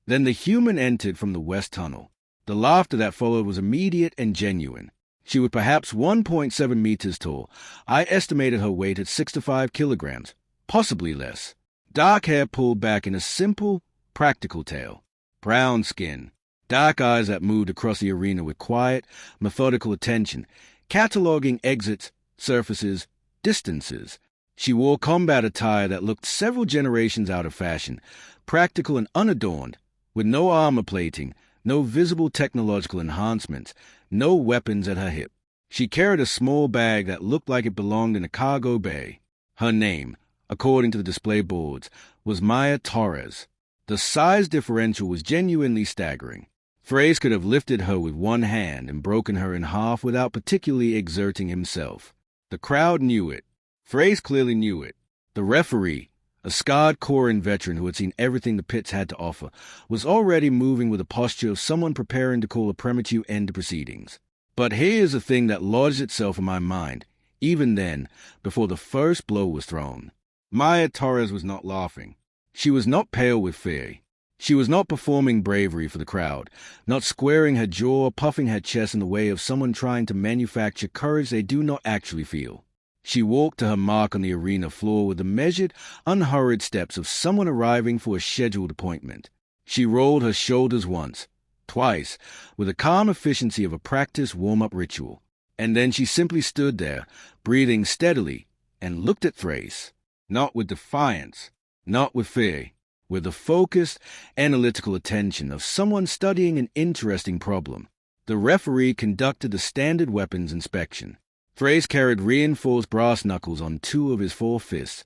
Then the human entered from the west tunnel. The laughter that followed was immediate and genuine. She was perhaps 1.7 meters tall. I estimated her weight at 6 to 5 kilograms, possibly less. Dark hair pulled back in a simple, practical tail. Brown skin. Dark eyes that moved across the arena with quiet, methodical attention, cataloging exits, surfaces, distances. She wore combat attire that looked several generations out of fashion, practical and unadorned, with no armor plating, no visible technological enhancements, no weapons at her hip. She carried a small bag that looked like it belonged in a cargo bay. Her name, according to the display boards, was Maya Torres. The size differential was genuinely staggering. Thrace could have lifted her with one hand and broken her in half without particularly exerting himself. The crowd knew it. Thrace clearly knew it. The referee, a scarred Corin veteran who had seen everything the pits had to offer, was already moving with the posture of someone preparing to call a premature end to proceedings. But here's the thing that lodged itself in my mind, even then, before the first blow was thrown. Maya Torres was not laughing. She was not pale with fear. She was not performing bravery for the crowd, not squaring her jaw, puffing her chest in the way of someone trying to manufacture courage they do not actually feel. She walked to her mark on the arena floor with the measured, unhurried steps of someone arriving for a scheduled appointment. She rolled her shoulders once, twice, with the calm efficiency of a practiced warm-up ritual. And then she simply stood there, breathing steadily, and looked at Thrace, not with defiance, not with fear, with the focused, analytical attention of someone studying an interesting problem. The referee conducted the standard weapons inspection. Thrace carried reinforced brass knuckles on 2 of his 4 fists.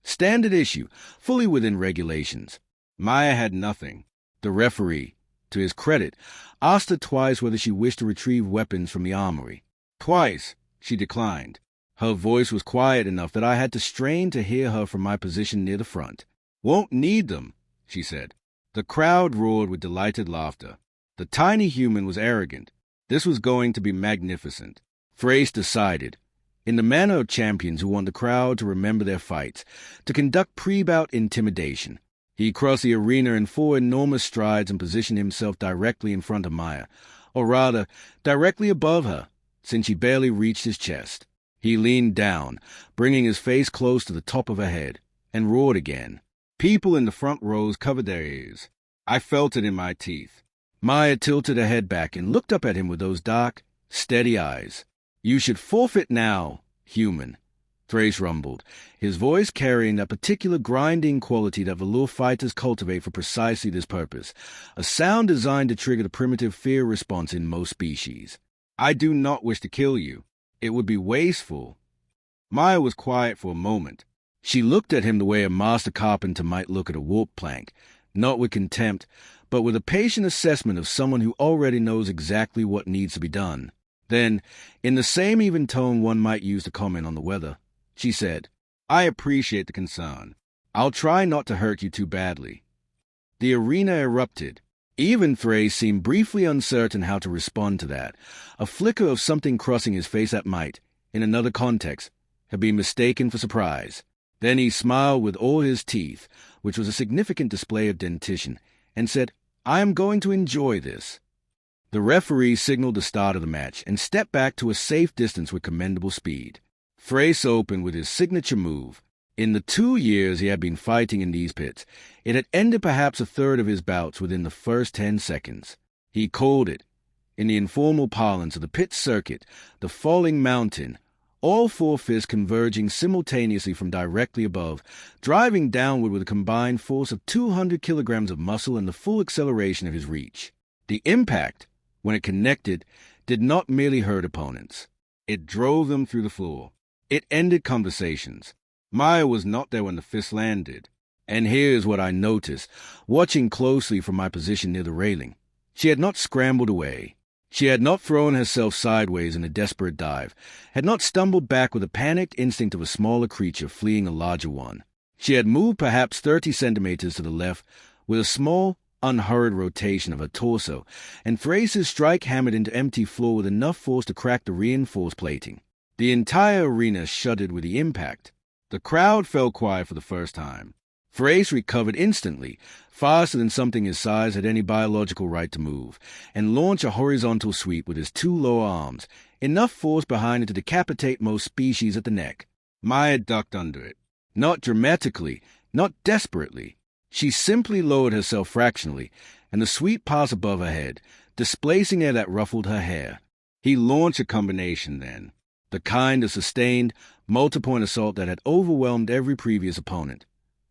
Standard issue, fully within regulations. Maya had nothing. The referee, to his credit, asked her twice whether she wished to retrieve weapons from the armory. Twice, she declined. Her voice was quiet enough that I had to strain to hear her from my position near the front. "Won't need them," she said. The crowd roared with delighted laughter. The tiny human was arrogant. This was going to be magnificent. Thrace decided, in the manner of champions who want the crowd to remember their fights, to conduct pre-bout intimidation. He crossed the arena in 4 enormous strides and positioned himself directly in front of Maya, or rather, directly above her, since she barely reached his chest. He leaned down, bringing his face close to the top of her head, and roared again. People in the front rows covered their ears. I felt it in my teeth. Maya tilted her head back and looked up at him with those dark, steady eyes. "You should forfeit now, human," Thrace rumbled, his voice carrying that particular grinding quality that Velour fighters cultivate for precisely this purpose, a sound designed to trigger the primitive fear response in most species. "I do not wish to kill you. It would be wasteful." Maya was quiet for a moment. She looked at him the way a master carpenter might look at a warp plank, not with contempt, but with a patient assessment of someone who already knows exactly what needs to be done. Then, in the same even tone one might use to comment on the weather, she said, "I appreciate the concern. I'll try not to hurt you too badly." The arena erupted. Even Thrace seemed briefly uncertain how to respond to that. A flicker of something crossing his face that might, in another context, have been mistaken for surprise. Then he smiled with all his teeth, which was a significant display of dentition, and said, "I am going to enjoy this." The referee signaled the start of the match and stepped back to a safe distance with commendable speed. Thrace opened with his signature move. In the 2 years he had been fighting in these pits, it had ended perhaps a third of his bouts within the first 10 seconds. He called it, in the informal parlance of the pit circuit, the falling mountain, all 4 fists converging simultaneously from directly above, driving downward with a combined force of 200 kilograms of muscle and the full acceleration of his reach. The impact, when it connected, did not merely hurt opponents. It drove them through the floor. It ended conversations. Maya was not there when the fist landed. And here's what I noticed, watching closely from my position near the railing. She had not scrambled away. She had not thrown herself sideways in a desperate dive, had not stumbled back with the panicked instinct of a smaller creature fleeing a larger one. She had moved perhaps 30 centimeters to the left with a small, unhurried rotation of her torso, and Thrace's strike hammered into empty floor with enough force to crack the reinforced plating. The entire arena shuddered with the impact. The crowd fell quiet for the first time. Thrace recovered instantly, faster than something his size had any biological right to move, and launched a horizontal sweep with his two lower arms, enough force behind it to decapitate most species at the neck. Maya ducked under it. Not dramatically, not desperately. She simply lowered herself fractionally, and the sweep passed above her head, displacing air that ruffled her hair. He launched a combination then, the kind of sustained, multi-point assault that had overwhelmed every previous opponent.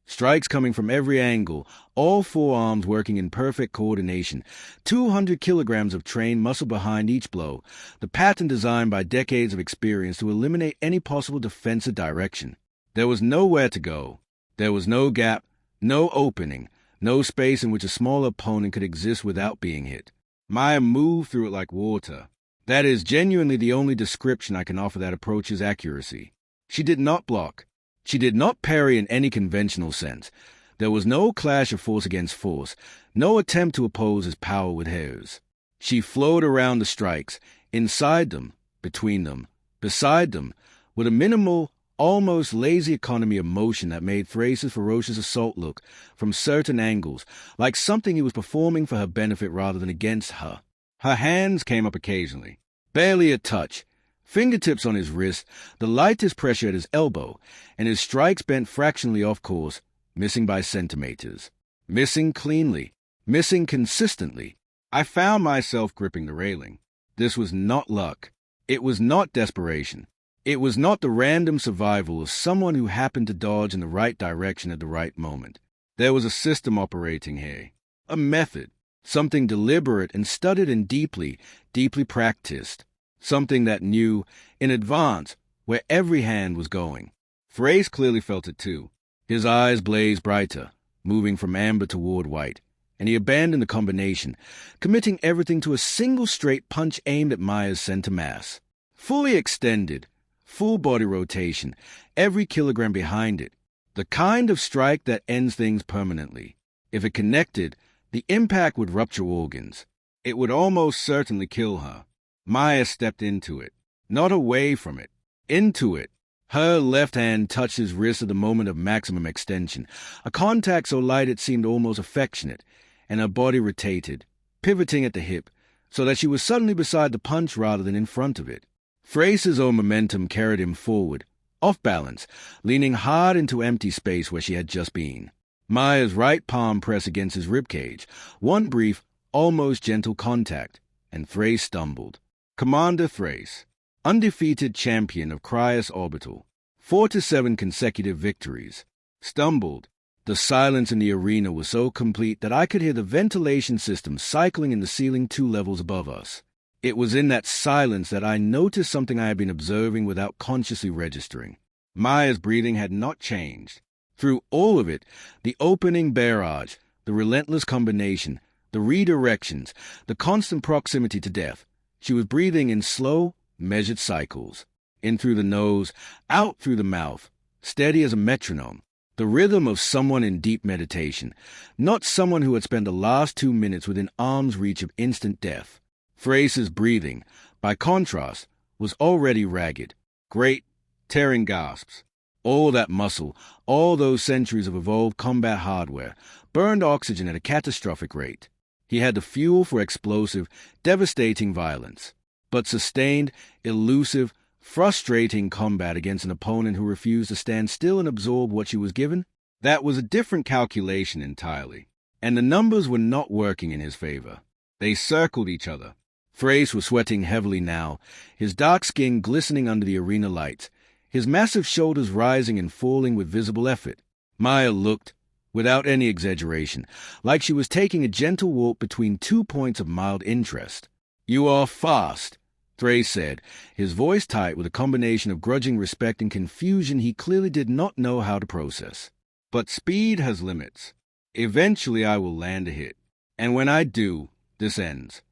Strikes coming from every angle, all four arms working in perfect coordination, 200 kilograms of trained muscle behind each blow, the pattern designed by decades of experience to eliminate any possible defensive direction. There was nowhere to go. There was no gap, no opening, no space in which a smaller opponent could exist without being hit. Maya moved through it like water. That is genuinely the only description I can offer that approach's accuracy. She did not block. She did not parry in any conventional sense. There was no clash of force against force, no attempt to oppose his power with hers. She flowed around the strikes, inside them, between them, beside them, with a minimal, almost lazy economy of motion that made Thrace's ferocious assault look, from certain angles, like something he was performing for her benefit rather than against her. Her hands came up occasionally, barely a touch, fingertips on his wrist, the lightest pressure at his elbow, and his strikes bent fractionally off course, missing by centimeters. Missing cleanly, missing consistently. I found myself gripping the railing. This was not luck. It was not desperation. It was not the random survival of someone who happened to dodge in the right direction at the right moment. There was a system operating here, a method, something deliberate and studied and deeply, deeply practiced. Something that knew, in advance, where every hand was going. Thrace clearly felt it too. His eyes blazed brighter, moving from amber toward white, and he abandoned the combination, committing everything to a single straight punch aimed at Maya's center mass. Fully extended, full body rotation, every kilogram behind it. The kind of strike that ends things permanently. If it connected, the impact would rupture organs. It would almost certainly kill her. Maya stepped into it, not away from it, into it. Her left hand touched his wrist at the moment of maximum extension, a contact so light it seemed almost affectionate, and her body rotated, pivoting at the hip, so that she was suddenly beside the punch rather than in front of it. Thrace's own momentum carried him forward, off balance, leaning hard into empty space where she had just been. Maya's right palm pressed against his ribcage, one brief, almost gentle contact, and Thrace stumbled. Commander Thrace, undefeated champion of Crius Orbital, 4 to 7 consecutive victories, stumbled. The silence in the arena was so complete that I could hear the ventilation system cycling in the ceiling 2 levels above us. It was in that silence that I noticed something I had been observing without consciously registering. Maya's breathing had not changed. Through all of it, the opening barrage, the relentless combination, the redirections, the constant proximity to death, she was breathing in slow, measured cycles, in through the nose, out through the mouth, steady as a metronome, the rhythm of someone in deep meditation, not someone who had spent the last 2 minutes within arm's reach of instant death. Thrace's breathing, by contrast, was already ragged, great, tearing gasps. All that muscle, all those centuries of evolved combat hardware, burned oxygen at a catastrophic rate. He had the fuel for explosive, devastating violence, but sustained, elusive, frustrating combat against an opponent who refused to stand still and absorb what she was given. That was a different calculation entirely, and the numbers were not working in his favor. They circled each other. Thrace was sweating heavily now, his dark skin glistening under the arena lights, his massive shoulders rising and falling with visible effort. Maya looked, without any exaggeration, like she was taking a gentle walk between 2 points of mild interest. "You are fast," Thrace said, his voice tight with a combination of grudging respect and confusion he clearly did not know how to process. "But speed has limits. Eventually I will land a hit, and when I do, this ends."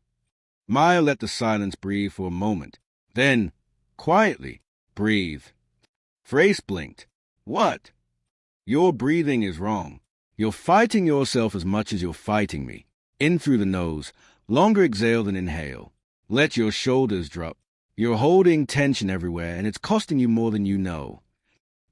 Maya let the silence breathe for a moment. Then, quietly, breathe. Thrace blinked. "What?" "Your breathing is wrong. You're fighting yourself as much as you're fighting me. In through the nose, longer exhale than inhale. Let your shoulders drop. You're holding tension everywhere, and it's costing you more than you know."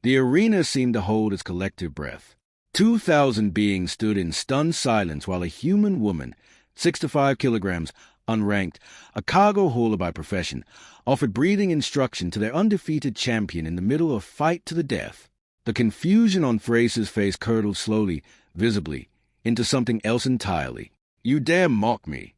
The arena seemed to hold its collective breath. 2,000 beings stood in stunned silence while a human woman, 65 kilograms, unranked, a cargo hauler by profession, offered breathing instruction to their undefeated champion in the middle of a fight to the death. The confusion on Thrace's face curdled slowly, visibly, into something else entirely. "You dare mock me!"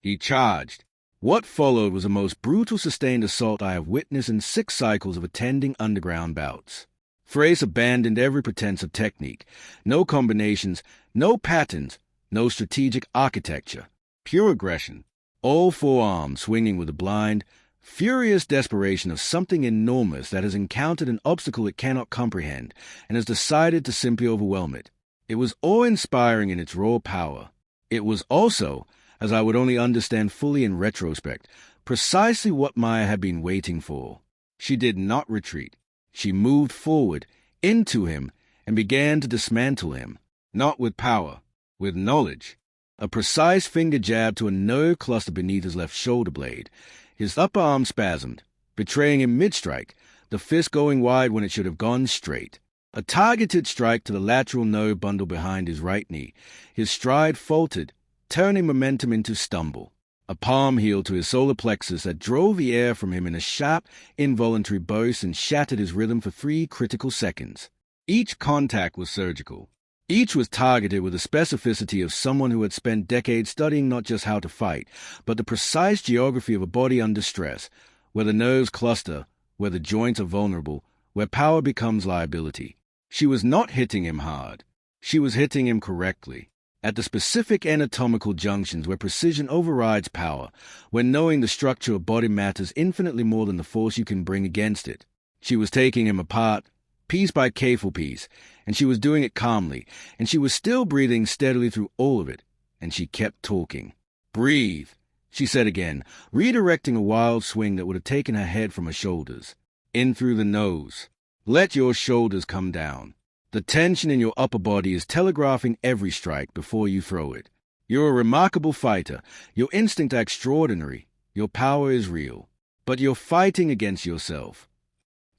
He charged. What followed was the most brutal sustained assault I have witnessed in 6 cycles of attending underground bouts. Thrace abandoned every pretense of technique. No combinations, no patterns, no strategic architecture. Pure aggression. All 4 arms swinging with the blind, furious desperation of something enormous that has encountered an obstacle it cannot comprehend and has decided to simply overwhelm it. It was awe-inspiring in its raw power. It was also, as I would only understand fully in retrospect, precisely what Maya had been waiting for. She did not retreat. She moved forward, into him, and began to dismantle him. Not with power, with knowledge. A precise finger jab to a nerve cluster beneath his left shoulder blade. His upper arm spasmed, betraying him mid-strike, the fist going wide when it should have gone straight. A targeted strike to the lateral nerve bundle behind his right knee. His stride faltered, turning momentum into stumble. A palm heel to his solar plexus that drove the air from him in a sharp, involuntary burst and shattered his rhythm for 3 critical seconds. Each contact was surgical. Each was targeted with the specificity of someone who had spent decades studying not just how to fight, but the precise geography of a body under stress, where the nerves cluster, where the joints are vulnerable, where power becomes liability. She was not hitting him hard. She was hitting him correctly, at the specific anatomical junctions where precision overrides power, where knowing the structure of body matters infinitely more than the force you can bring against it. She was taking him apart, piece by careful piece, and she was doing it calmly, and she was still breathing steadily through all of it, and she kept talking. "Breathe," she said again, redirecting a wild swing that would have taken her head from her shoulders. "In through the nose. Let your shoulders come down. The tension in your upper body is telegraphing every strike before you throw it. You're a remarkable fighter. Your instincts are extraordinary. Your power is real. But you're fighting against yourself."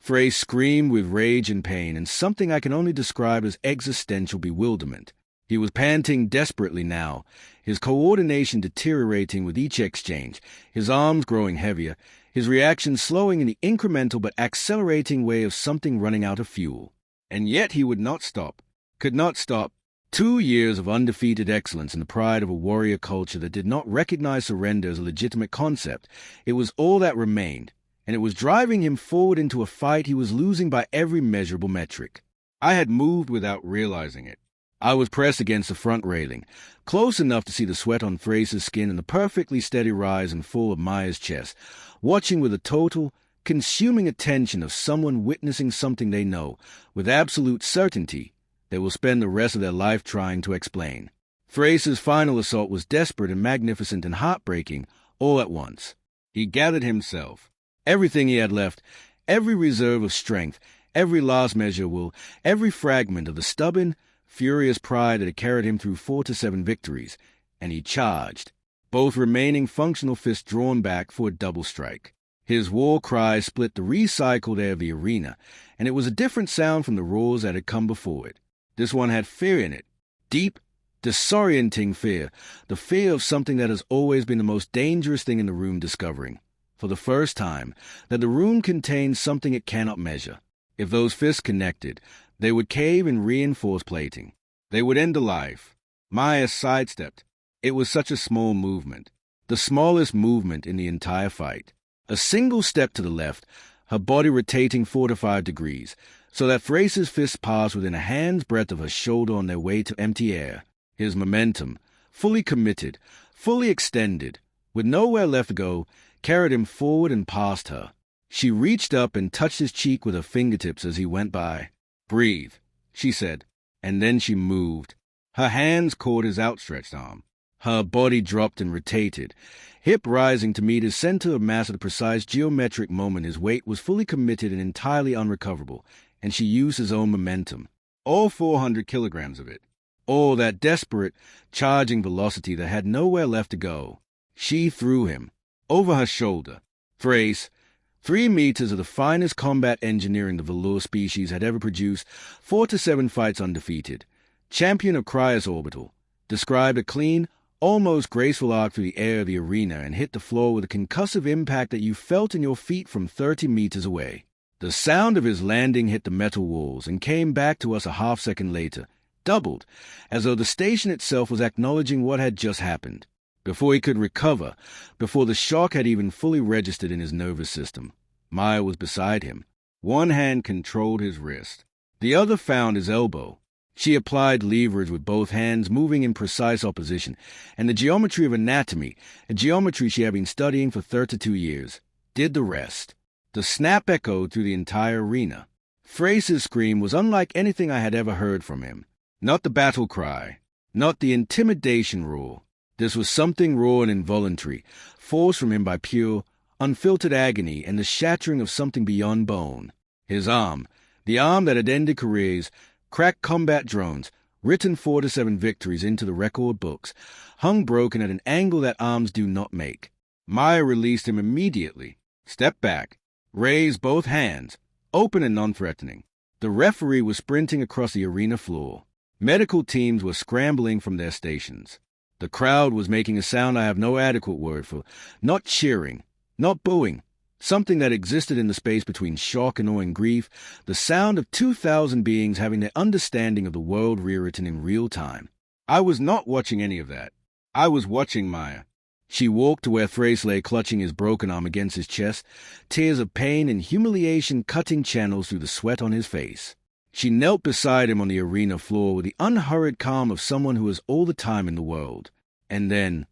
Thrace screamed with rage and pain and something I can only describe as existential bewilderment. He was panting desperately now, his coordination deteriorating with each exchange, his arms growing heavier, his reaction slowing in the incremental but accelerating way of something running out of fuel. And yet he would not stop, could not stop. 2 years of undefeated excellence and the pride of a warrior culture that did not recognize surrender as a legitimate concept. It was all that remained, and it was driving him forward into a fight he was losing by every measurable metric. I had moved without realizing it. I was pressed against the front railing, close enough to see the sweat on Thrace's skin and the perfectly steady rise and fall of Maya's chest, watching with the total, consuming attention of someone witnessing something they know, with absolute certainty, they will spend the rest of their life trying to explain. Thrace's final assault was desperate and magnificent and heartbreaking, all at once. He gathered himself, everything he had left, every reserve of strength, every last measure of will, every fragment of the stubborn, furious pride that had carried him through 4 to 7 victories, and he charged, both remaining functional fists drawn back for a double strike. His war cry split the recycled air of the arena, and it was a different sound from the roars that had come before it. This one had fear in it, deep, disorienting fear, the fear of something that has always been the most dangerous thing in the room discovering, for the first time, that the room contains something it cannot measure. If those fists connected, they would cave and reinforce plating. They would end the life. Maya sidestepped. It was such a small movement, the smallest movement in the entire fight. A single step to the left, her body rotating 4 to 5 degrees, so that Thrace's fists passed within a hand's breadth of her shoulder on their way to empty air. His momentum, fully committed, fully extended, with nowhere left to go, carried him forward and past her. She reached up and touched his cheek with her fingertips as he went by. "Breathe," she said, and then she moved. Her hands caught his outstretched arm. Her body dropped and rotated, hip rising to meet his center of mass at a precise geometric moment. His weight was fully committed and entirely unrecoverable, and she used his own momentum. All 400 kilograms of it. All that desperate, charging velocity that had nowhere left to go. She threw him, over her shoulder. Thrace, 3 meters of the finest combat engineering the velour species had ever produced, 4 to 7 fights undefeated, champion of Crius Orbital, described a clean, almost graceful arc through the air of the arena and hit the floor with a concussive impact that you felt in your feet from 30 meters away. The sound of his landing hit the metal walls and came back to us a half-second later, doubled, as though the station itself was acknowledging what had just happened. Before he could recover, before the shock had even fully registered in his nervous system, Maya was beside him. One hand controlled his wrist. The other found his elbow. She applied leverage with both hands, moving in precise opposition, and the geometry of anatomy, a geometry she had been studying for 32 years, did the rest. The snap echoed through the entire arena. Thrace's scream was unlike anything I had ever heard from him. Not the battle cry, not the intimidation roar. This was something raw and involuntary, forced from him by pure, unfiltered agony and the shattering of something beyond bone. His arm, the arm that had ended careers, cracked combat drones, written 4 to 7 victories into the record books, hung broken at an angle that arms do not make. Maya released him immediately, stepped back, raised both hands, open and non-threatening. The referee was sprinting across the arena floor. Medical teams were scrambling from their stations. The crowd was making a sound I have no adequate word for, not cheering, not booing, something that existed in the space between shock and awe and grief, the sound of 2,000 beings having their understanding of the world rewritten in real time. I was not watching any of that. I was watching Maya. She walked to where Thrace lay clutching his broken arm against his chest, tears of pain and humiliation cutting channels through the sweat on his face. She knelt beside him on the arena floor with the unhurried calm of someone who has all the time in the world. And then,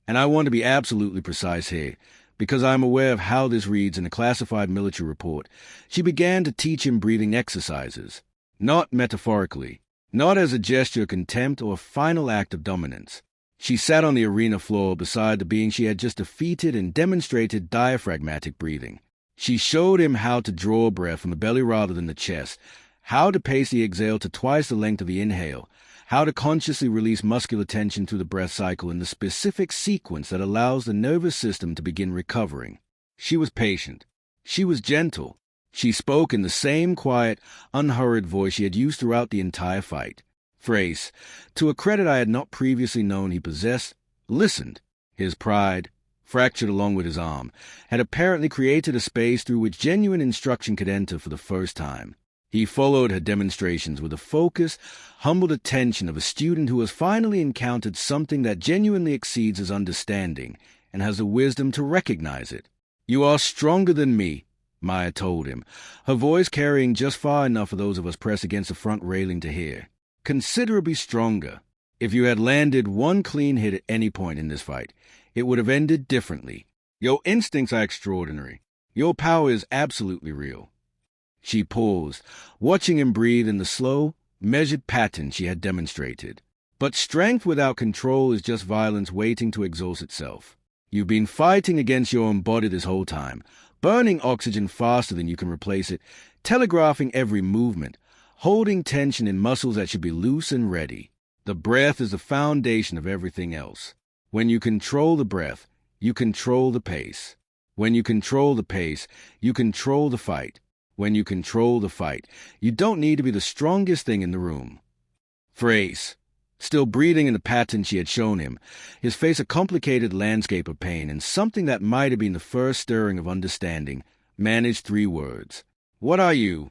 and I want to be absolutely precise here, because I am aware of how this reads in a classified military report, she began to teach him breathing exercises. Not metaphorically, not as a gesture of contempt or a final act of dominance. She sat on the arena floor beside the being she had just defeated and demonstrated diaphragmatic breathing. She showed him how to draw breath from the belly rather than the chest, how to pace the exhale to twice the length of the inhale, how to consciously release muscular tension through the breath cycle in the specific sequence that allows the nervous system to begin recovering. She was patient. She was gentle. She spoke in the same quiet, unhurried voice she had used throughout the entire fight. Thrace, to a credit I had not previously known he possessed, listened. His pride, fractured along with his arm, had apparently created a space through which genuine instruction could enter for the first time. He followed her demonstrations with the focus, humbled attention of a student who has finally encountered something that genuinely exceeds his understanding and has the wisdom to recognize it. "You are stronger than me," Maya told him, her voice carrying just far enough for those of us pressed against the front railing to hear. "Considerably stronger. If you had landed one clean hit at any point in this fight, it would have ended differently. Your instincts are extraordinary. Your power is absolutely real." She paused, watching him breathe in the slow, measured pattern she had demonstrated. But strength without control is just violence waiting to exhaust itself. You've been fighting against your own body this whole time, burning oxygen faster than you can replace it, telegraphing every movement, holding tension in muscles that should be loose and ready. The breath is the foundation of everything else. When you control the breath, you control the pace. When you control the pace, you control the fight. When you control the fight, you don't need to be the strongest thing in the room. Thrace, still breathing in the pattern she had shown him, his face a complicated landscape of pain and something that might have been the first stirring of understanding, managed 3 words. "What are you?"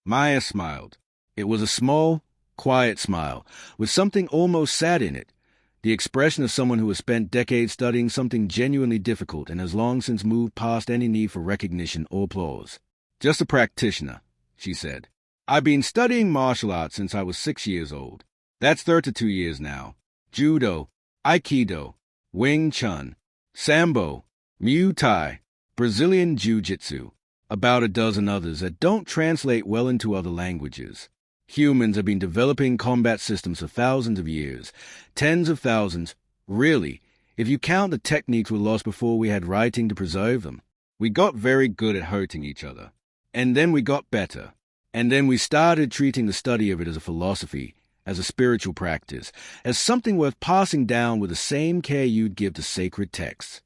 Maya smiled. It was a small, quiet smile, with something almost sad in it, the expression of someone who has spent decades studying something genuinely difficult and has long since moved past any need for recognition or applause. "Just a practitioner," she said. "I've been studying martial arts since I was 6 years old. That's 32 years now. Judo, Aikido, Wing Chun, Sambo, Muay Thai, Brazilian Jiu-Jitsu, about a dozen others that don't translate well into other languages. Humans have been developing combat systems for thousands of years, tens of thousands, really, if you count the techniques we lost before we had writing to preserve them. We got very good at hurting each other. And then we got better. And then we started treating the study of it as a philosophy, as a spiritual practice, as something worth passing down with the same care you'd give to sacred texts."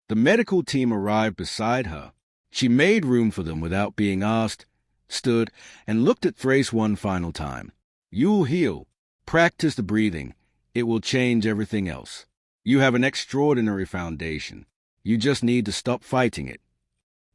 The medical team arrived beside her. She made room for them without being asked, stood, and looked at Thrace one final time. "You'll heal. Practice the breathing. It will change everything else. You have an extraordinary foundation. You just need to stop fighting it."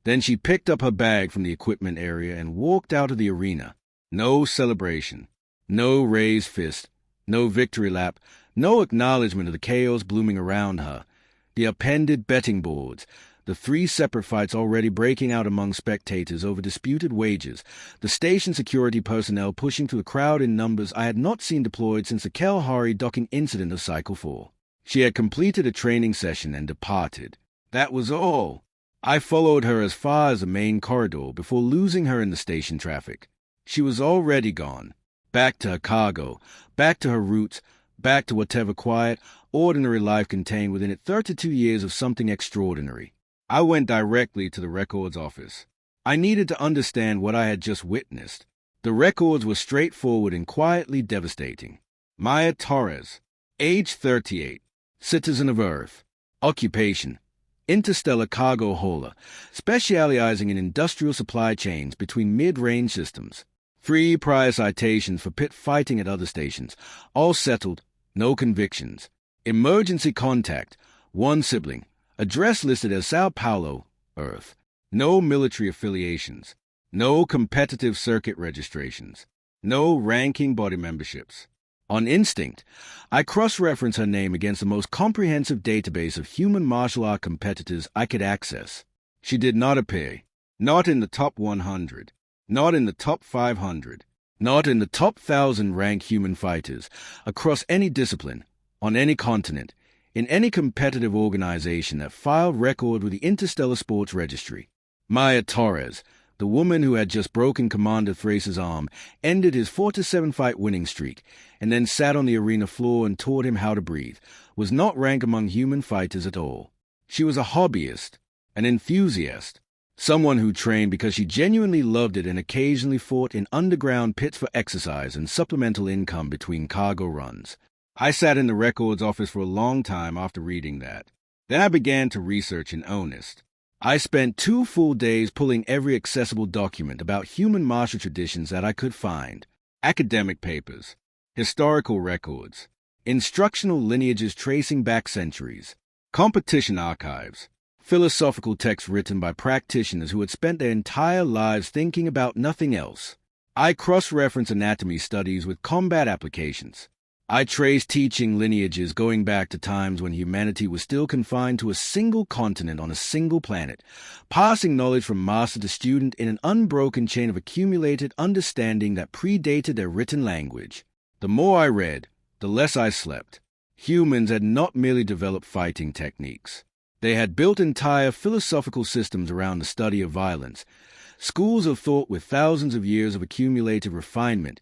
Then she picked up her bag from the equipment area and walked out of the arena. No celebration. No raised fist. No victory lap. No acknowledgement of the chaos blooming around her. The appended betting boards. The 3 separate fights already breaking out among spectators over disputed wages. The station security personnel pushing through the crowd in numbers I had not seen deployed since the Kalahari docking incident of Cycle 4. She had completed a training session and departed. That was all. I followed her as far as the main corridor before losing her in the station traffic. She was already gone. Back to her cargo, back to her roots, back to whatever quiet, ordinary life contained within it 32 years of something extraordinary. I went directly to the records office. I needed to understand what I had just witnessed. The records were straightforward and quietly devastating. Maya Torres, age 38, citizen of Earth, occupation, interstellar cargo hauler, specializing in industrial supply chains between mid-range systems. 3 prior citations for pit fighting at other stations, all settled, no convictions. Emergency contact, 1 sibling, address listed as Sao Paulo, Earth. No military affiliations, no competitive circuit registrations, no ranking body memberships. On instinct, I cross-referenced her name against the most comprehensive database of human martial art competitors I could access. She did not appear, not in the top 100, not in the top 500, not in the top 1,000 ranked human fighters, across any discipline, on any continent, in any competitive organization that filed record with the Interstellar Sports Registry. Maya Torres, the woman who had just broken Commander Thrace's arm, ended his 4-7 fight winning streak, and then sat on the arena floor and taught him how to breathe, was not ranked among human fighters at all. She was a hobbyist, an enthusiast, someone who trained because she genuinely loved it and occasionally fought in underground pits for exercise and supplemental income between cargo runs. I sat in the records office for a long time after reading that. Then I began to research in earnest. I spent 2 full days pulling every accessible document about human martial traditions that I could find. Academic papers, historical records, instructional lineages tracing back centuries, competition archives, philosophical texts written by practitioners who had spent their entire lives thinking about nothing else. I cross-referenced anatomy studies with combat applications. I traced teaching lineages going back to times when humanity was still confined to a single continent on a single planet, passing knowledge from master to student in an unbroken chain of accumulated understanding that predated their written language. The more I read, the less I slept. Humans had not merely developed fighting techniques. They had built entire philosophical systems around the study of violence, schools of thought with thousands of years of accumulated refinement,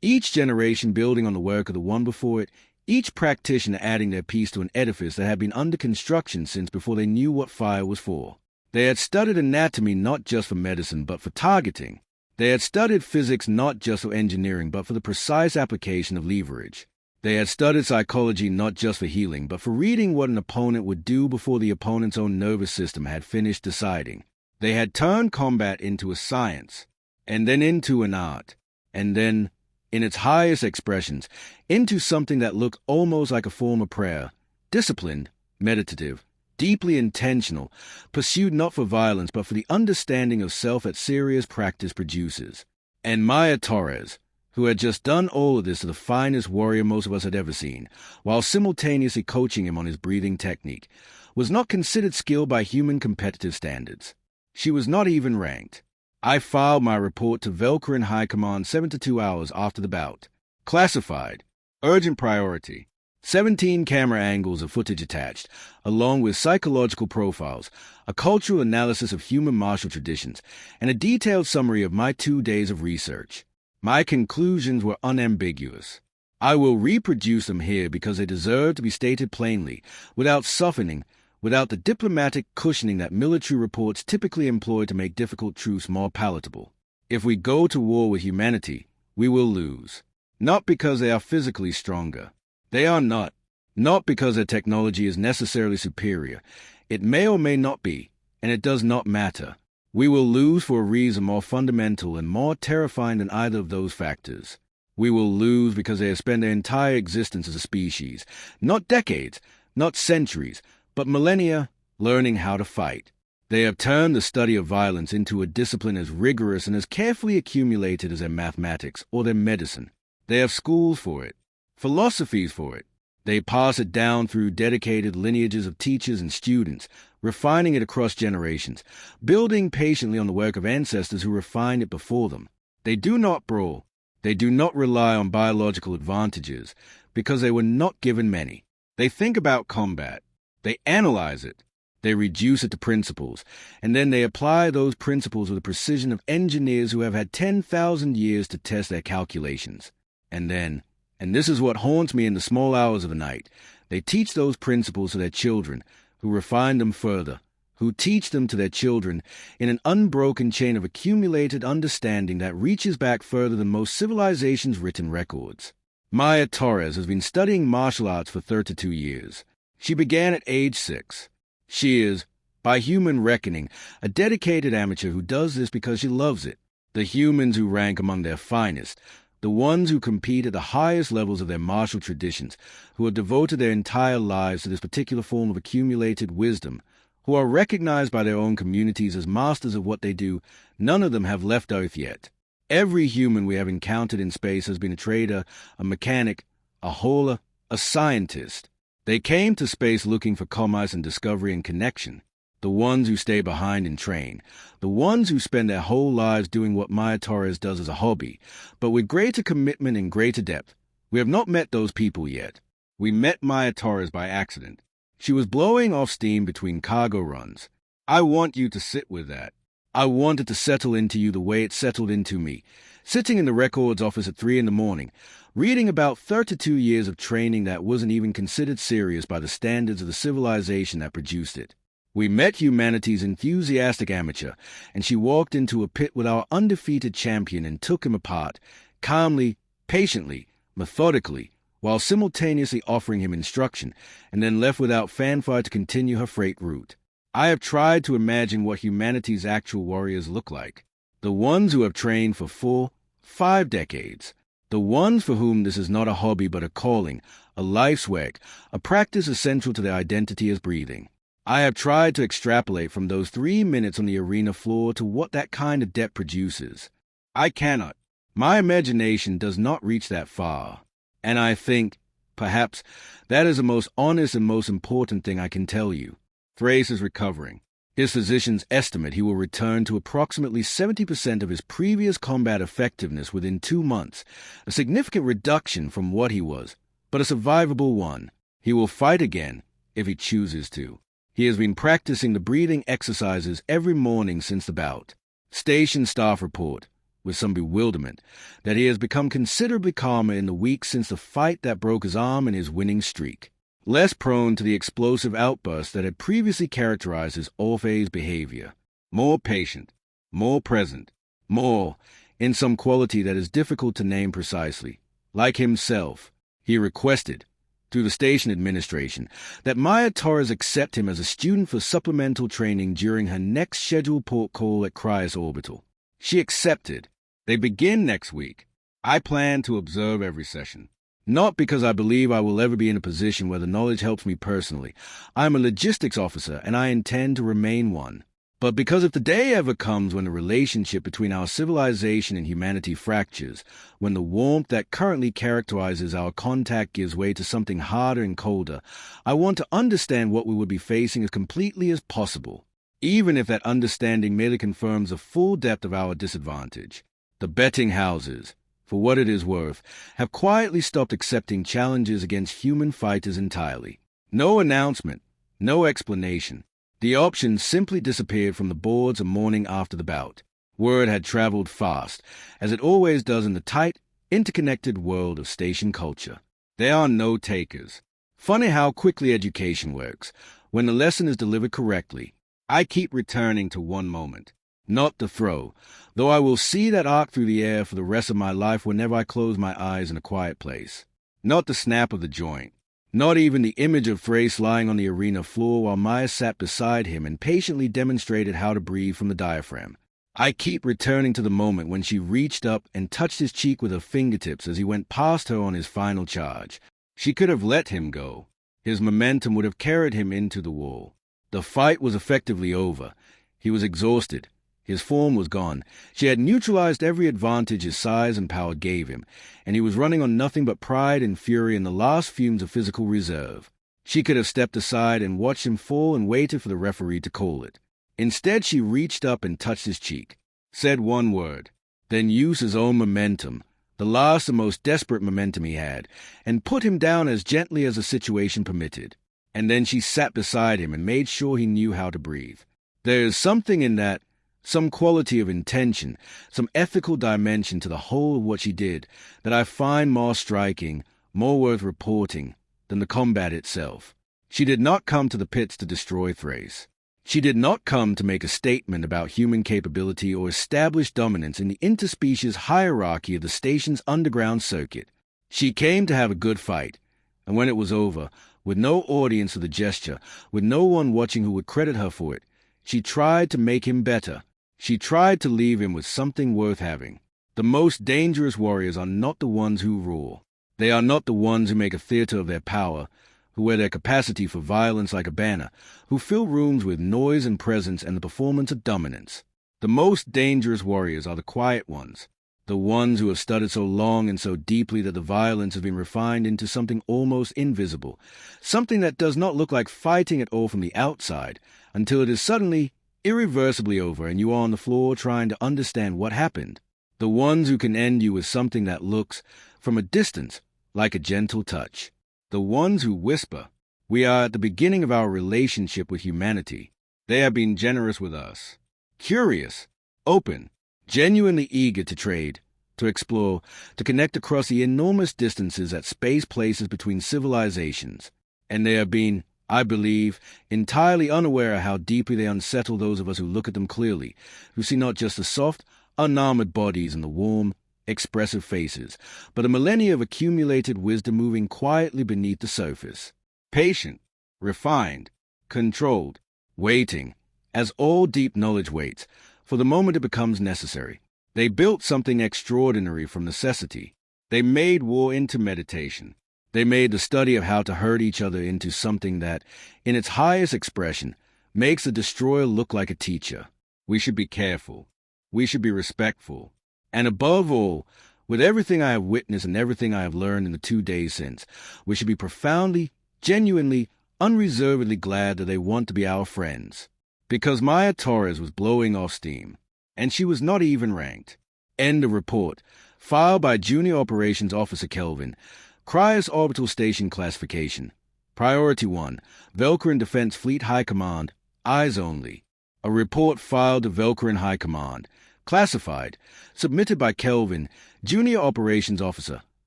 each generation building on the work of the one before it, each practitioner adding their piece to an edifice that had been under construction since before they knew what fire was for. They had studied anatomy not just for medicine but for targeting. They had studied physics not just for engineering but for the precise application of leverage. They had studied psychology not just for healing but for reading what an opponent would do before the opponent's own nervous system had finished deciding. They had turned combat into a science, and then into an art, and then, in its highest expressions, into something that looked almost like a form of prayer, disciplined, meditative, deeply intentional, pursued not for violence but for the understanding of self that serious practice produces. And Maya Torres, who had just done all of this to the finest warrior most of us had ever seen, while simultaneously coaching him on his breathing technique, was not considered skilled by human competitive standards. She was not even ranked. I filed my report to Velcorin High Command 72 hours after the bout. Classified. Urgent priority. 17 camera angles of footage attached, along with psychological profiles, a cultural analysis of human martial traditions, and a detailed summary of my 2 days of research. My conclusions were unambiguous. I will reproduce them here because they deserve to be stated plainly, without softening, without the diplomatic cushioning that military reports typically employ to make difficult truths more palatable. If we go to war with humanity, we will lose. Not because they are physically stronger. They are not. Not because their technology is necessarily superior. It may or may not be, and it does not matter. We will lose for a reason more fundamental and more terrifying than either of those factors. We will lose because they have spent their entire existence as a species, not decades, not centuries, but millennia, learning how to fight. They have turned the study of violence into a discipline as rigorous and as carefully accumulated as their mathematics or their medicine. They have schools for it, philosophies for it. They pass it down through dedicated lineages of teachers and students, refining it across generations, building patiently on the work of ancestors who refined it before them. They do not brawl. They do not rely on biological advantages, because they were not given many. They think about combat. They analyze it. They reduce it to principles, and then they apply those principles with the precision of engineers who have had 10,000 years to test their calculations. And then, and this is what haunts me in the small hours of the night, they teach those principles to their children, who refine them further, who teach them to their children in an unbroken chain of accumulated understanding that reaches back further than most civilizations' written records. Maya Torres has been studying martial arts for 32 years. She began at age 6. She is, by human reckoning, a dedicated amateur who does this because she loves it. The humans who rank among their finest, the ones who compete at the highest levels of their martial traditions, who have devoted their entire lives to this particular form of accumulated wisdom, who are recognized by their own communities as masters of what they do, none of them have left Earth yet. Every human we have encountered in space has been a trader, a mechanic, a hauler, a scientist. They came to space looking for commerce and discovery and connection. The ones who stay behind and train. The ones who spend their whole lives doing what Maya Torres does as a hobby, but with greater commitment and greater depth. We have not met those people yet. We met Maya Torres by accident. She was blowing off steam between cargo runs. I want you to sit with that. I want it to settle into you the way it settled into me, sitting in the records office at 3 a.m, reading about 32 years of training that wasn't even considered serious by the standards of the civilization that produced it. We met humanity's enthusiastic amateur, and she walked into a pit with our undefeated champion and took him apart, calmly, patiently, methodically, while simultaneously offering him instruction, and then left without fanfare to continue her freight route. I have tried to imagine what humanity's actual warriors look like. The ones who have trained for 4, 5 decades. The ones for whom this is not a hobby but a calling, a life's work, a practice essential to their identity as breathing. I have tried to extrapolate from those 3 minutes on the arena floor to what that kind of depth produces. I cannot. My imagination does not reach that far. And I think, perhaps, that is the most honest and most important thing I can tell you. Thrace is recovering. His physicians estimate he will return to approximately 70% of his previous combat effectiveness within 2 months, a significant reduction from what he was, but a survivable one. He will fight again, if he chooses to. He has been practicing the breathing exercises every morning since the bout. Station staff report, with some bewilderment, that he has become considerably calmer in the weeks since the fight that broke his arm and his winning streak. Less prone to the explosive outbursts that had previously characterized his off-phase behavior. More patient, more present, more, in some quality that is difficult to name precisely. Like himself, he requested, through the station administration, that Maya Torres accept him as a student for supplemental training during her next scheduled port call at Crius Orbital. She accepted. They begin next week. I plan to observe every session. Not because I believe I will ever be in a position where the knowledge helps me personally. I am a logistics officer, and I intend to remain one. But because if the day ever comes when the relationship between our civilization and humanity fractures, when the warmth that currently characterizes our contact gives way to something harder and colder, I want to understand what we would be facing as completely as possible, even if that understanding merely confirms the full depth of our disadvantage. The betting houses, for what it is worth, have quietly stopped accepting challenges against human fighters entirely. No announcement, no explanation. The option simply disappeared from the boards a morning after the bout. Word had traveled fast, as it always does in the tight, interconnected world of station culture. There are no takers. Funny how quickly education works. When the lesson is delivered correctly, I keep returning to one moment. Not the throw, though I will see that arc through the air for the rest of my life whenever I close my eyes in a quiet place. Not the snap of the joint. Not even the image of Thrace lying on the arena floor while Maya sat beside him and patiently demonstrated how to breathe from the diaphragm. I keep returning to the moment when she reached up and touched his cheek with her fingertips as he went past her on his final charge. She could have let him go. His momentum would have carried him into the wall. The fight was effectively over. He was exhausted. His form was gone. She had neutralized every advantage his size and power gave him, and he was running on nothing but pride and fury and the last fumes of physical reserve. She could have stepped aside and watched him fall and waited for the referee to call it. Instead, she reached up and touched his cheek, said one word, then used his own momentum, the last and most desperate momentum he had, and put him down as gently as the situation permitted. And then she sat beside him and made sure he knew how to breathe. There is something in that, some quality of intention, some ethical dimension to the whole of what she did that I find more striking, more worth reporting, than the combat itself. She did not come to the pits to destroy Thrace. She did not come to make a statement about human capability or establish dominance in the interspecies hierarchy of the station's underground circuit. She came to have a good fight, and when it was over, with no audience for the gesture, with no one watching who would credit her for it, she tried to make him better. She tried to leave him with something worth having. The most dangerous warriors are not the ones who rule. They are not the ones who make a theater of their power, who wear their capacity for violence like a banner, who fill rooms with noise and presence and the performance of dominance. The most dangerous warriors are the quiet ones, the ones who have studied so long and so deeply that the violence has been refined into something almost invisible, something that does not look like fighting at all from the outside, until it is suddenly, irreversibly over and you are on the floor trying to understand what happened. The ones who can end you with something that looks, from a distance, like a gentle touch. The ones who whisper, "We are at the beginning of our relationship with humanity." They have been generous with us. Curious, open, genuinely eager to trade, to explore, to connect across the enormous distances that space places between civilizations. And they have been, I believe, entirely unaware of how deeply they unsettle those of us who look at them clearly, who see not just the soft, unarmored bodies and the warm, expressive faces, but a millennia of accumulated wisdom moving quietly beneath the surface. Patient, refined, controlled, waiting, as all deep knowledge waits, for the moment it becomes necessary. They built something extraordinary from necessity. They made war into meditation. They made the study of how to hurt each other into something that, in its highest expression, makes the destroyer look like a teacher. We should be careful. We should be respectful. And above all, with everything I have witnessed and everything I have learned in the 2 days since, we should be profoundly, genuinely, unreservedly glad that they want to be our friends. Because Maya Torres was blowing off steam, and she was not even ranked. End of report. Filed by Junior Operations Officer Kelvin. Crius Orbital Station Classification. Priority 1. Velcorin Defense Fleet High Command. Eyes only. A report filed to Velcorin High Command. Classified. Submitted by Kelvin, Junior Operations Officer,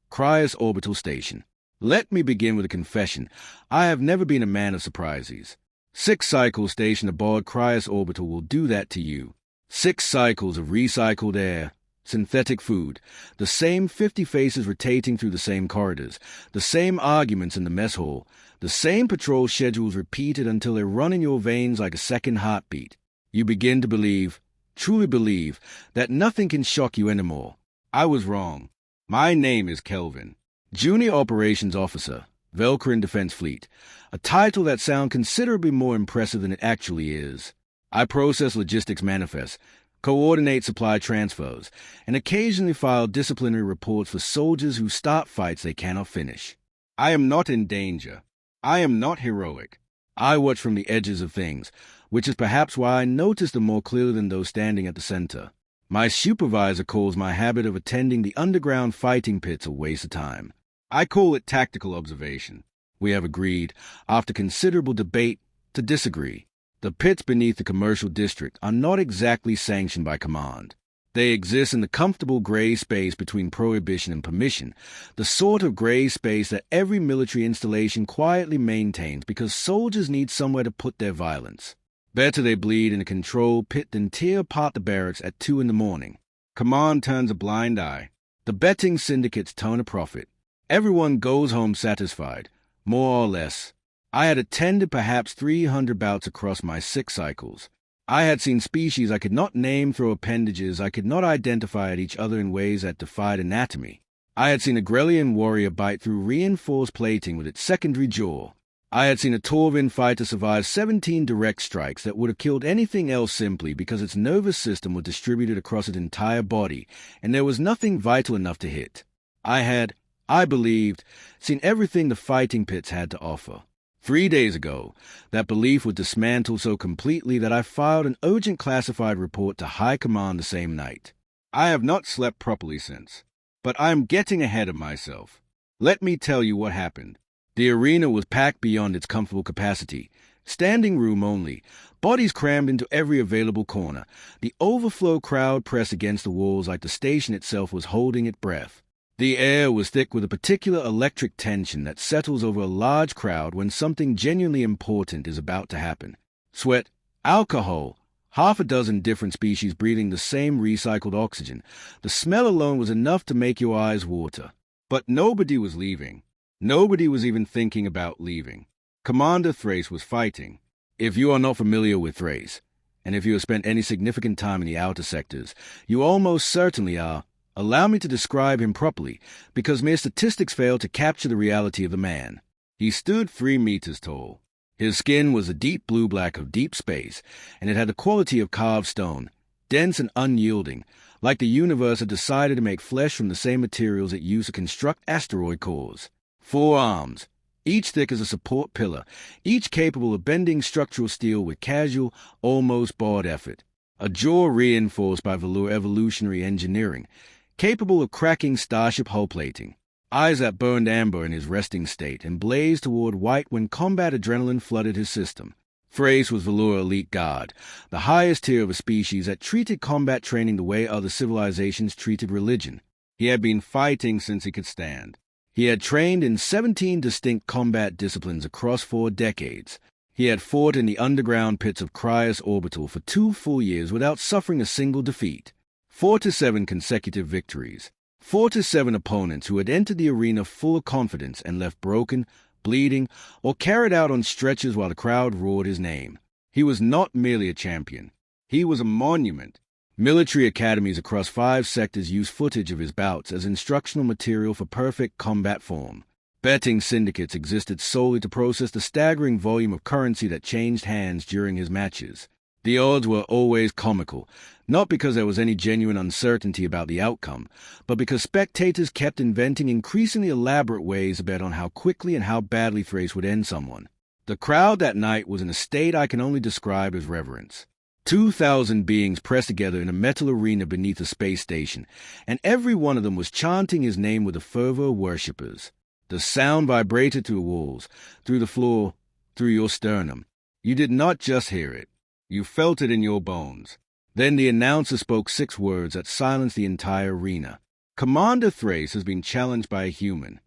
Crius Orbital Station. Let me begin with a confession. I have never been a man of surprises. 6 cycles stationed aboard Crius Orbital will do that to you. 6 cycles of recycled air, synthetic food, the same 50 faces rotating through the same corridors, the same arguments in the mess hall, the same patrol schedules repeated until they run in your veins like a second heartbeat. You begin to believe, truly believe, that nothing can shock you anymore. I was wrong. My name is Kelvin, Junior Operations Officer, Velcorin Defense Fleet, a title that sounds considerably more impressive than it actually is. I process logistics manifests, coordinate supply transfers, and occasionally file disciplinary reports for soldiers who start fights they cannot finish. I am not in danger. I am not heroic. I watch from the edges of things, which is perhaps why I notice them more clearly than those standing at the center. My supervisor calls my habit of attending the underground fighting pits a waste of time. I call it tactical observation. We have agreed, after considerable debate, to disagree. The pits beneath the commercial district are not exactly sanctioned by command. They exist in the comfortable gray space between prohibition and permission, the sort of gray space that every military installation quietly maintains because soldiers need somewhere to put their violence. Better they bleed in a controlled pit than tear apart the barracks at 2 a.m. Command turns a blind eye. The betting syndicates turn a profit. Everyone goes home satisfied, more or less. I had attended perhaps 300 bouts across my 6 cycles. I had seen species I could not name through appendages I could not identify at each other in ways that defied anatomy. I had seen a Grellian warrior bite through reinforced plating with its secondary jaw. I had seen a Torvin fighter survive 17 direct strikes that would have killed anything else simply because its nervous system was distributed across its entire body, and there was nothing vital enough to hit. I believed, seen everything the fighting pits had to offer. 3 days ago, that belief was dismantled so completely that I filed an urgent classified report to High Command the same night. I have not slept properly since, but I am getting ahead of myself. Let me tell you what happened. The arena was packed beyond its comfortable capacity. Standing room only, bodies crammed into every available corner. The overflow crowd pressed against the walls like the station itself was holding its breath. The air was thick with a particular electric tension that settles over a large crowd when something genuinely important is about to happen. Sweat, alcohol, half a dozen different species breathing the same recycled oxygen. The smell alone was enough to make your eyes water. But nobody was leaving. Nobody was even thinking about leaving. Commander Thrace was fighting. If you are not familiar with Thrace, and if you have spent any significant time in the outer sectors, you almost certainly are. Allow me to describe him properly, because mere statistics fail to capture the reality of the man. He stood 3 meters tall. His skin was the deep blue-black of deep space, and it had the quality of carved stone, dense and unyielding, like the universe had decided to make flesh from the same materials it used to construct asteroid cores. 4 arms, each thick as a support pillar, each capable of bending structural steel with casual, almost bored effort. A jaw reinforced by velour evolutionary engineering, capable of cracking starship hull plating. Eyes that burned amber in his resting state and blazed toward white when combat adrenaline flooded his system. Thrace was Velour Elite Guard, the highest tier of a species that treated combat training the way other civilizations treated religion. He had been fighting since he could stand. He had trained in 17 distinct combat disciplines across 4 decades. He had fought in the underground pits of Crius Orbital for 2 full years without suffering a single defeat. 4 to 7 consecutive victories. 4 to 7 opponents who had entered the arena full of confidence and left broken, bleeding, or carried out on stretchers while the crowd roared his name. He was not merely a champion. He was a monument. Military academies across 5 sectors used footage of his bouts as instructional material for perfect combat form. Betting syndicates existed solely to process the staggering volume of currency that changed hands during his matches. The odds were always comical, not because there was any genuine uncertainty about the outcome, but because spectators kept inventing increasingly elaborate ways to bet on how quickly and how badly Thrace would end someone. The crowd that night was in a state I can only describe as reverence. 2,000 beings pressed together in a metal arena beneath a space station, and every one of them was chanting his name with the fervor of worshippers. The sound vibrated through the walls, through the floor, through your sternum. You did not just hear it. You felt it in your bones. Then the announcer spoke 6 words that silenced the entire arena. Commander Thrace has been challenged by a human.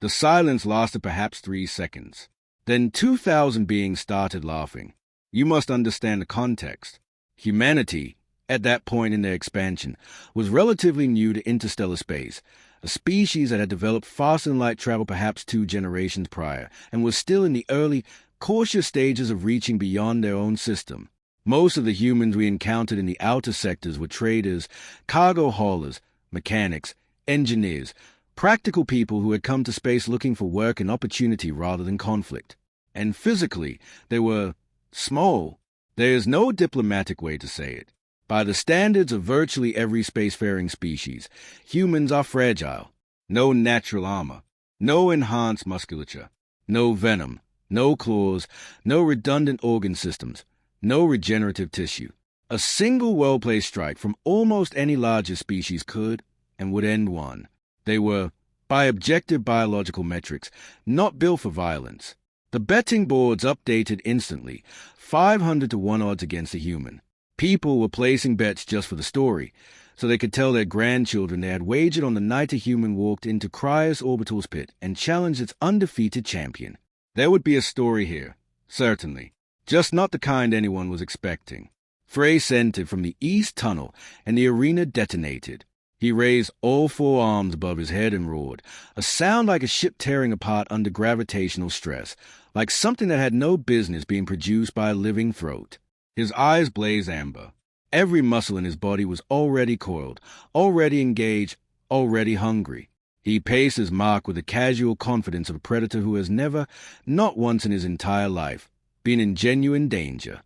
The silence lasted perhaps 3 seconds. Then 2,000 beings started laughing. You must understand the context. Humanity, at that point in their expansion, was relatively new to interstellar space, a species that had developed faster than light travel perhaps 2 generations prior, and was still in the early, cautious stages of reaching beyond their own system. Most of the humans we encountered in the outer sectors were traders, cargo haulers, mechanics, engineers, practical people who had come to space looking for work and opportunity rather than conflict. And physically, they were small. There is no diplomatic way to say it. By the standards of virtually every spacefaring species, humans are fragile. No natural armor, no enhanced musculature, no venom, no claws, no redundant organ systems, no regenerative tissue. A single well-placed strike from almost any larger species could and would end one. They were, by objective biological metrics, not built for violence. The betting boards updated instantly, 500 to 1 odds against a human. People were placing bets just for the story, so they could tell their grandchildren they had wagered on the night a human walked into Crius Orbital's pit and challenged its undefeated champion. There would be a story here, certainly, just not the kind anyone was expecting. Thrace entered from the east tunnel, and the arena detonated. He raised all 4 arms above his head and roared, a sound like a ship tearing apart under gravitational stress, like something that had no business being produced by a living throat. His eyes blazed amber. Every muscle in his body was already coiled, already engaged, already hungry. He paced his mark with the casual confidence of a predator who has never, not once in his entire life, been in genuine danger.